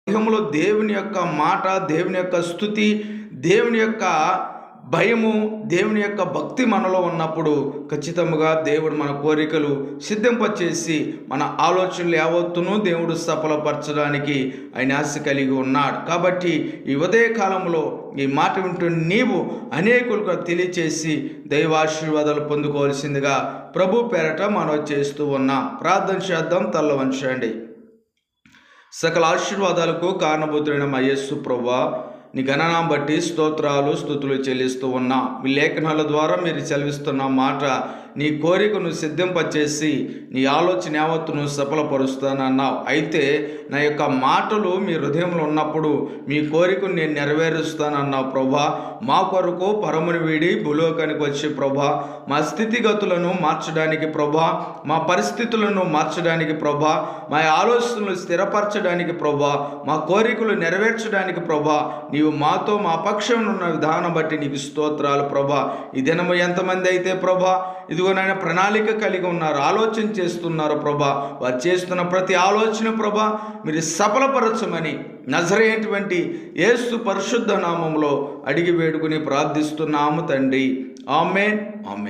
దేహంలో దేవుని యొక్క మాట, దేవుని యొక్క స్తుతి, దేవుని యొక్క భయము, దేవుని యొక్క భక్తి మనలో ఉన్నప్పుడు ఖచ్చితంగా దేవుడు మన కోరికలు సిద్ధింపచేసి మన ఆలోచనలు యావత్తును దేవుడు సఫలపరచడానికి ఆయన ఆశ కలిగి ఉన్నాడు. కాబట్టి ఈ ఉదయకాలంలో ఈ మాట వింటున్న నీవు అనేకులకు తెలియచేసి దైవాశీర్వాదాలు పొందుకోవాల్సిందిగా ప్రభు పేరట మనం చేస్తూ ఉన్నాం. ప్రార్థన చేద్దాం. తల్ల వంచండి. సకల ఆశీర్వాదాలకు కారణభూతుడైన మా యేసు ప్రభువా, నీ గణనాం బట్టి స్తోత్రాలు స్తుతులు చెల్లిస్తూ ఉన్నాం. మీ లేఖనాల ద్వారా మీరు చెల్లిస్తున్న మాట నీ కోరికను సిద్ధింపచేసి నీ ఆలోచన యావత్తును సఫలపరుస్తానన్నావు. అయితే నా యొక్క మాటలు మీ హృదయంలో ఉన్నప్పుడు మీ కోరికను నేను నెరవేరుస్తానన్నావు ప్రభా. మా కొరకు పరముని వీడి భూలోకానికి వచ్చి ప్రభా, మా స్థితిగతులను మార్చడానికి ప్రభా, మా పరిస్థితులను మార్చడానికి ప్రభా, మా ఆలోచనలు స్థిరపరచడానికి ప్రభా, మా కోరికలు నెరవేర్చడానికి ప్రభా, నీవు మాతో మా పక్షం ఉన్న విధానం బట్టి నీకు స్తోత్రాలు ప్రభా. ఈ దినము ఎంతమంది అయితే ప్రభా ఇదిగో నాయన ప్రణాళిక కలిగి ఉన్నారు, ఆలోచన చేస్తున్నారు ప్రభా, వారు చేస్తున్న ప్రతి ఆలోచన ప్రభా మీరు సఫలపరచమని నజరేటువంటి యేసు పరిశుద్ధ నామములో అడిగి వేడుకుని ప్రార్థిస్తున్నాము తండ్రి. ఆమేన్, ఆమేన్.